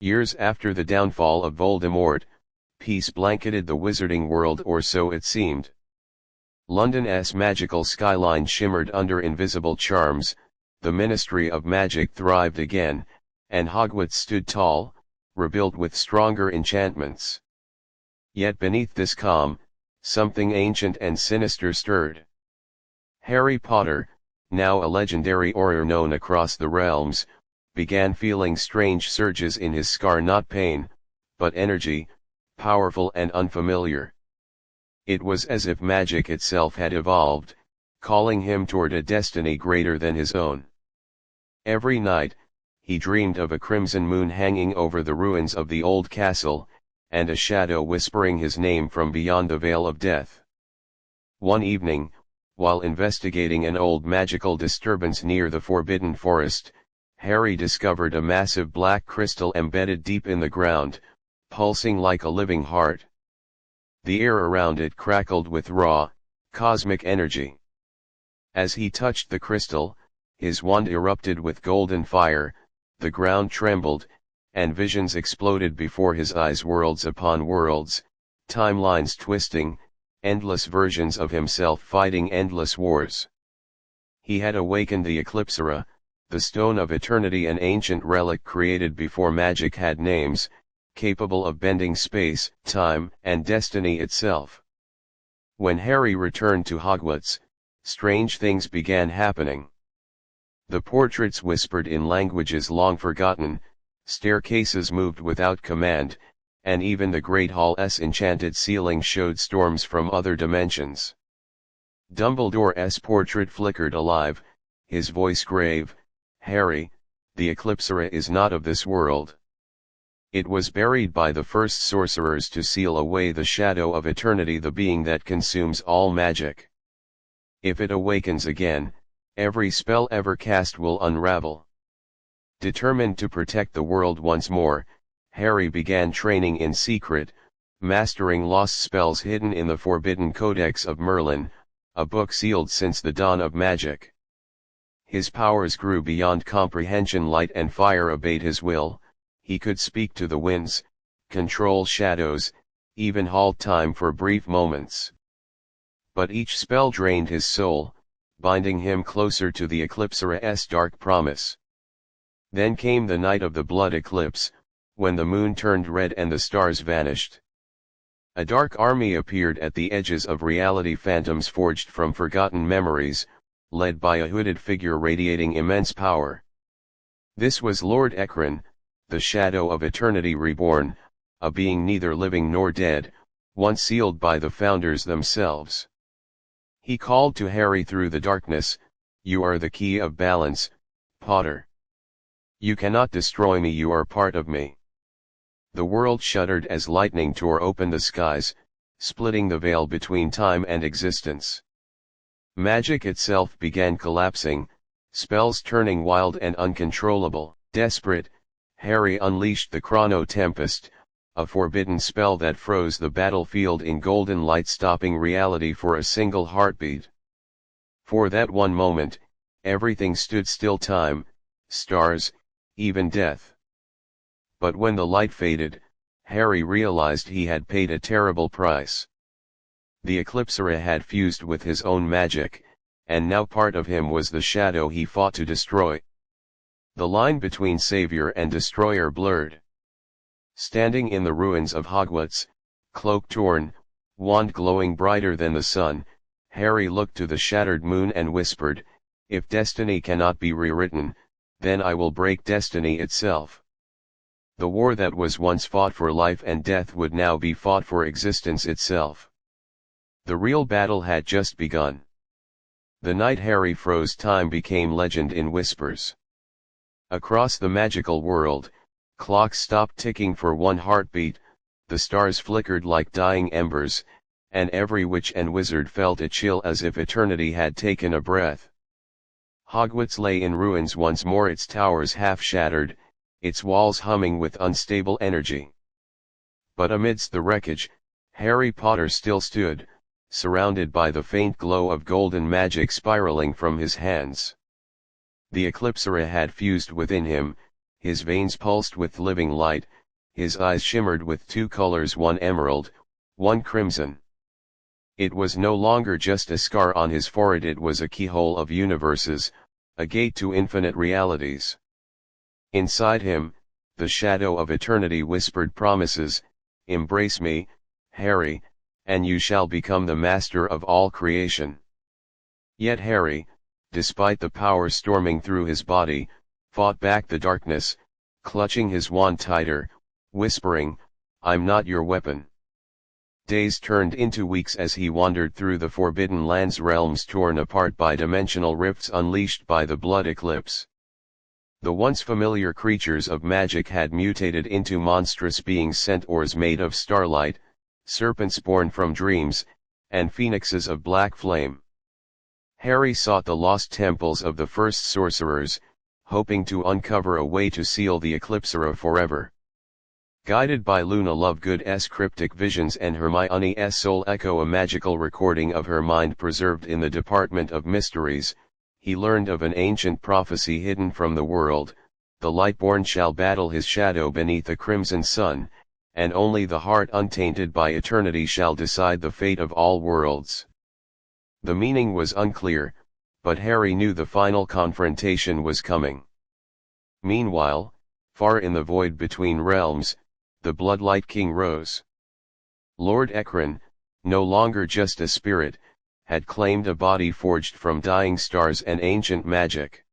Years after the downfall of Voldemort, peace blanketed the wizarding world, or so it seemed. London's magical skyline shimmered under invisible charms, the Ministry of Magic thrived again, and Hogwarts stood tall, rebuilt with stronger enchantments. Yet beneath this calm, something ancient and sinister stirred. Harry Potter, now a legendary warrior known across the realms, began feeling strange surges in his scar, not pain, but energy, powerful and unfamiliar. It was as if magic itself had evolved, calling him toward a destiny greater than his own. Every night, he dreamed of a crimson moon hanging over the ruins of the old castle, and a shadow whispering his name from beyond the veil of death. One evening, while investigating an old magical disturbance near the Forbidden Forest, Harry discovered a massive black crystal embedded deep in the ground, pulsing like a living heart. The air around it crackled with raw, cosmic energy. As he touched the crystal, his wand erupted with golden fire, the ground trembled, and visions exploded before his eyes, worlds upon worlds, timelines twisting, endless versions of himself fighting endless wars. He had awakened the Eclipsera, the Stone of Eternity, an ancient relic created before magic had names, capable of bending space, time, and destiny itself. When Harry returned to Hogwarts, strange things began happening. The portraits whispered in languages long forgotten, staircases moved without command, and even the Great Hall's enchanted ceiling showed storms from other dimensions. Dumbledore's portrait flickered alive, his voice grave. "Harry, the Eclipsera is not of this world. It was buried by the first sorcerers to seal away the shadow of eternity, the being that consumes all magic. If it awakens again, every spell ever cast will unravel." Determined to protect the world once more, Harry began training in secret, mastering lost spells hidden in the Forbidden Codex of Merlin, a book sealed since the dawn of magic. His powers grew beyond comprehension. Light and fire obeyed his will. He could speak to the winds, control shadows, even halt time for brief moments. But each spell drained his soul, binding him closer to the Eclipsera's dark promise. Then came the night of the blood eclipse, when the moon turned red and the stars vanished. A dark army appeared at the edges of reality, phantoms forged from forgotten memories, led by a hooded figure radiating immense power. This was Lord Ekron, the Shadow of Eternity reborn, a being neither living nor dead, once sealed by the founders themselves. He called to Harry through the darkness, "You are the key of balance, Potter. You cannot destroy me, you are part of me." The world shuddered as lightning tore open the skies, splitting the veil between time and existence. Magic itself began collapsing, spells turning wild and uncontrollable. Desperate, Harry unleashed the Chrono Tempest, a forbidden spell that froze the battlefield in golden light, stopping reality for a single heartbeat. For that one moment, everything stood still: time, stars, even death. But when the light faded, Harry realized he had paid a terrible price. The Eclipsera had fused with his own magic, and now part of him was the shadow he fought to destroy. The line between savior and destroyer blurred. Standing in the ruins of Hogwarts, cloak torn, wand glowing brighter than the sun, Harry looked to the shattered moon and whispered, "If destiny cannot be rewritten, then I will break destiny itself." The war that was once fought for life and death would now be fought for existence itself. The real battle had just begun. The night Harry froze time became legend in whispers. Across the magical world, clocks stopped ticking for one heartbeat, the stars flickered like dying embers, and every witch and wizard felt a chill as if eternity had taken a breath. Hogwarts lay in ruins once more, its towers half shattered, its walls humming with unstable energy. But amidst the wreckage, Harry Potter still stood, surrounded by the faint glow of golden magic spiraling from his hands. The Eclipsera had fused within him, his veins pulsed with living light, his eyes shimmered with two colors, one emerald, one crimson. It was no longer just a scar on his forehead, it was a keyhole of universes, a gate to infinite realities. Inside him, the shadow of eternity whispered promises: embrace me, Harry, and you shall become the master of all creation. Yet Harry, despite the power storming through his body, fought back the darkness, clutching his wand tighter, whispering, "I'm not your weapon." Days turned into weeks as he wandered through the Forbidden Lands, realms torn apart by dimensional rifts unleashed by the blood eclipse. The once familiar creatures of magic had mutated into monstrous beings, centaurs made of starlight, serpents born from dreams, and phoenixes of black flame. Harry sought the lost temples of the first sorcerers, hoping to uncover a way to seal the Eclipsera forever. Guided by Luna Lovegood's cryptic visions and Hermione's soul echo, a magical recording of her mind preserved in the Department of Mysteries, he learned of an ancient prophecy hidden from the world: the Lightborn shall battle his shadow beneath the crimson sun, and only the heart untainted by eternity shall decide the fate of all worlds. The meaning was unclear, but Harry knew the final confrontation was coming. Meanwhile, far in the void between realms, the Bloodlight King rose. Lord Ekron, no longer just a spirit, had claimed a body forged from dying stars and ancient magic.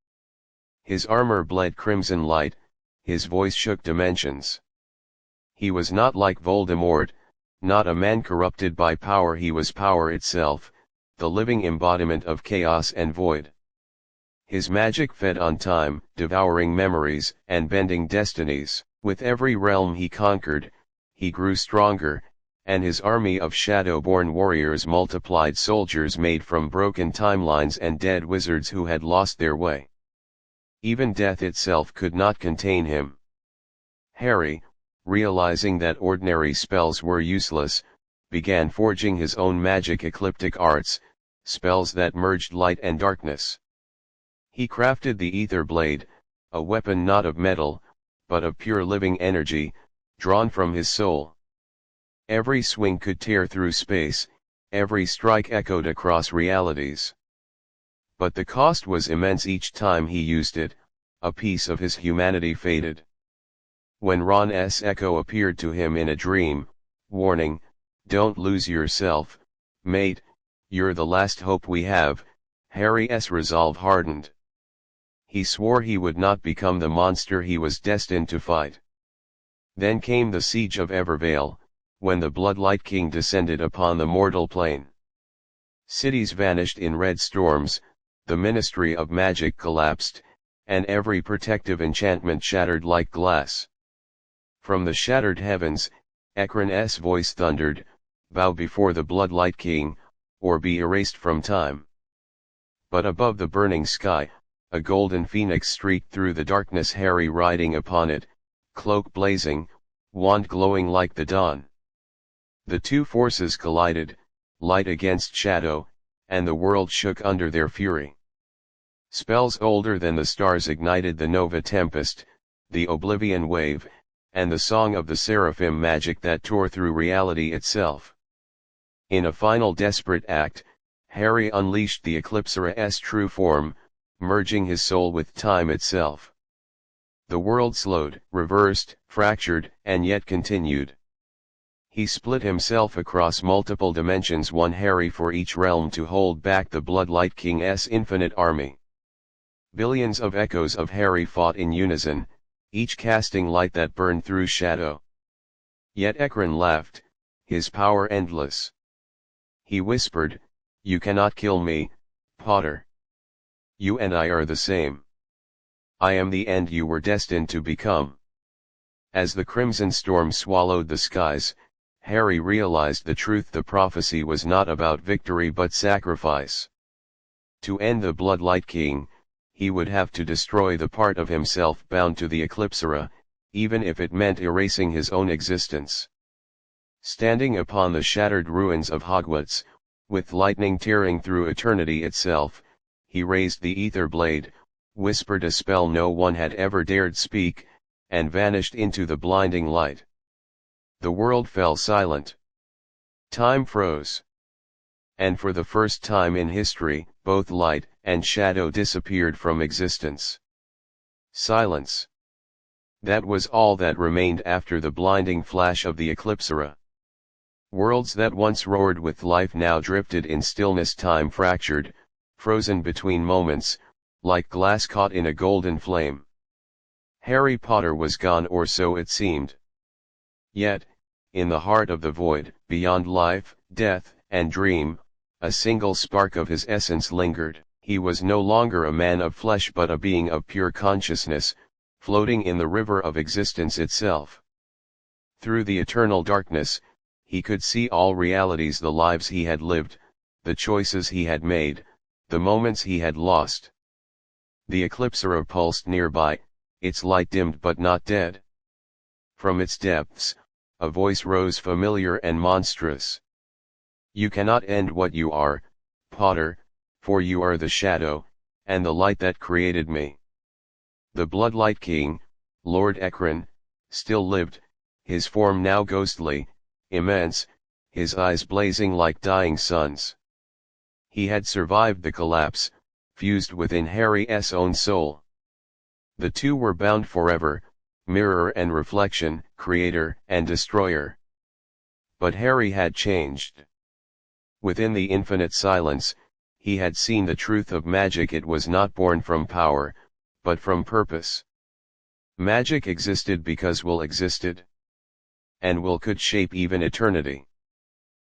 His armor bled crimson light, his voice shook dimensions. He was not like Voldemort, not a man corrupted by power, he was power itself, the living embodiment of chaos and void. His magic fed on time, devouring memories and bending destinies. With every realm he conquered, he grew stronger, and his army of shadow-born warriors multiplied, soldiers made from broken timelines and dead wizards who had lost their way. Even death itself could not contain him. Harry, realizing that ordinary spells were useless, began forging his own magic ecliptic arts, spells that merged light and darkness. He crafted the Ether Blade, a weapon not of metal, but of pure living energy, drawn from his soul. Every swing could tear through space, every strike echoed across realities. But the cost was immense. Each time he used it, a piece of his humanity faded. When Ron's echo appeared to him in a dream, warning, "Don't lose yourself, mate, you're the last hope we have," Harry's resolve hardened. He swore he would not become the monster he was destined to fight. Then came the siege of Evervale, when the Bloodlight King descended upon the mortal plane. Cities vanished in red storms, the Ministry of Magic collapsed, and every protective enchantment shattered like glass. From the shattered heavens, Ekron's voice thundered, "Bow before the Bloodlight King, or be erased from time." But above the burning sky, a golden phoenix streaked through the darkness, Harry riding upon it, cloak blazing, wand glowing like the dawn. The two forces collided, light against shadow, and the world shook under their fury. Spells older than the stars ignited the Nova Tempest, the Oblivion Wave, and the Song of the Seraphim, magic that tore through reality itself. In a final desperate act, Harry unleashed the Eclipsera's true form, merging his soul with time itself. The world slowed, reversed, fractured, and yet continued. He split himself across multiple dimensions, one Harry for each realm, to hold back the Bloodlight King's infinite army. Billions of echoes of Harry fought in unison, each casting light that burned through shadow. Yet Ekron laughed, his power endless. He whispered, "You cannot kill me, Potter. You and I are the same. I am the end you were destined to become." As the crimson storm swallowed the skies, Harry realized the truth: the prophecy was not about victory but sacrifice. To end the Bloodlight King, he would have to destroy the part of himself bound to the Eclipsera, even if it meant erasing his own existence. Standing upon the shattered ruins of Hogwarts, with lightning tearing through eternity itself, he raised the Ether Blade, whispered a spell no one had ever dared speak, and vanished into the blinding light. The world fell silent. Time froze. And for the first time in history, both light and shadow disappeared from existence. Silence. That was all that remained after the blinding flash of the Eclipsera. Worlds that once roared with life now drifted in stillness. Time fractured, frozen between moments, like glass caught in a golden flame. Harry Potter was gone, or so it seemed. Yet, in the heart of the void, beyond life, death, and dream, a single spark of his essence lingered. He was no longer a man of flesh but a being of pure consciousness, floating in the river of existence itself. Through the eternal darkness, he could see all realities, the lives he had lived, the choices he had made, the moments he had lost. The Eclipsera pulsed nearby, its light dimmed but not dead. From its depths, a voice rose, familiar and monstrous. "You cannot end what you are, Potter, for you are the shadow, and the light that created me." The Bloodlight King, Lord Ekron, still lived, his form now ghostly, immense, his eyes blazing like dying suns. He had survived the collapse, fused within Harry's own soul. The two were bound forever, mirror and reflection, creator and destroyer. But Harry had changed. Within the infinite silence, he had seen the truth of magic. It was not born from power, but from purpose. Magic existed because will existed. And will could shape even eternity.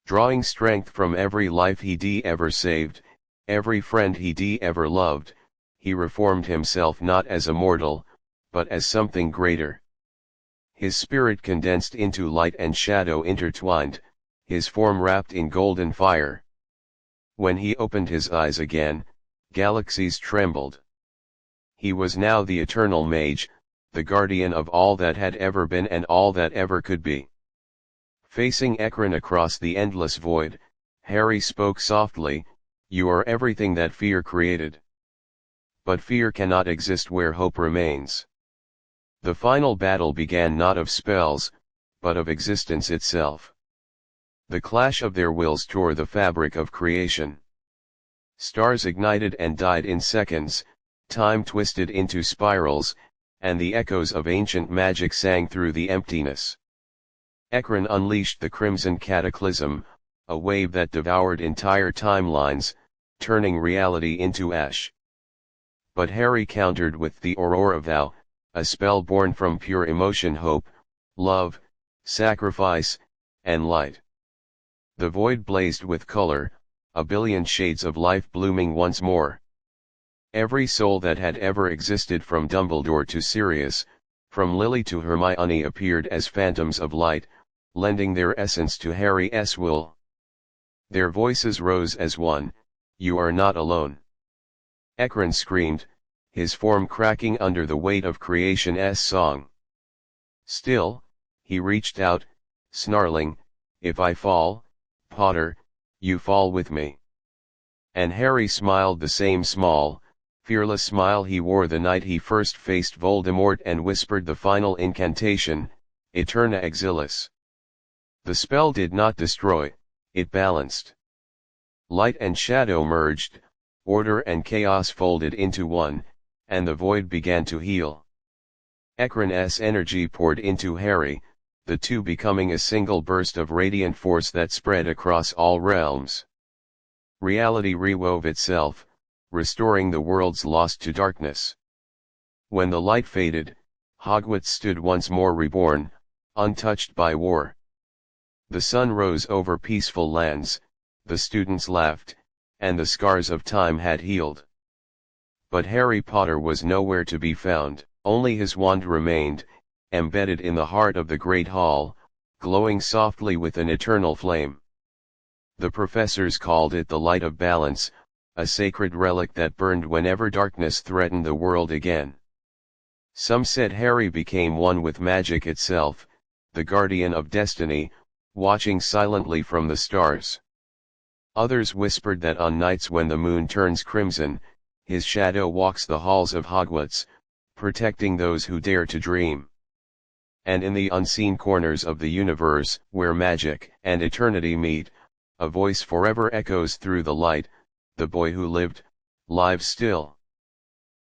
Drawing strength from every life he ever saved, every friend he ever loved, he reformed himself not as a mortal, but as something greater. His spirit condensed into light and shadow intertwined, his form wrapped in golden fire. When he opened his eyes again, galaxies trembled. He was now the Eternal Mage, the guardian of all that had ever been and all that ever could be. Facing Ekron across the endless void, Harry spoke softly, "You are everything that fear created. But fear cannot exist where hope remains." The final battle began not of spells, but of existence itself. The clash of their wills tore the fabric of creation. Stars ignited and died in seconds, time twisted into spirals, and the echoes of ancient magic sang through the emptiness. Ekron unleashed the Crimson Cataclysm, a wave that devoured entire timelines, turning reality into ash. But Harry countered with the Aurora Vow, a spell born from pure emotion, hope, love, sacrifice, and light. The void blazed with color, a billion shades of life blooming once more. Every soul that had ever existed, from Dumbledore to Sirius, from Lily to Hermione, appeared as phantoms of light, lending their essence to Harry's will. Their voices rose as one, "You are not alone." Ekron screamed, his form cracking under the weight of creation's song. Still, he reached out, snarling, "If I fall, Potter, you fall with me." And Harry smiled the same small, fearless smile he wore the night he first faced Voldemort and whispered the final incantation, Eterna Exilis. The spell did not destroy, it balanced. Light and shadow merged, order and chaos folded into one, and the void began to heal. Ekron's energy poured into Harry, the two becoming a single burst of radiant force that spread across all realms. Reality rewove itself, restoring the worlds lost to darkness. When the light faded, Hogwarts stood once more reborn, untouched by war. The sun rose over peaceful lands, the students laughed, and the scars of time had healed. But Harry Potter was nowhere to be found. Only his wand remained, embedded in the heart of the Great Hall, glowing softly with an eternal flame. The professors called it the Light of Balance, a sacred relic that burned whenever darkness threatened the world again. Some said Harry became one with magic itself, the guardian of destiny, watching silently from the stars. Others whispered that on nights when the moon turns crimson, his shadow walks the halls of Hogwarts, protecting those who dare to dream. And in the unseen corners of the universe, where magic and eternity meet, a voice forever echoes through the light, the boy who lived, lives still.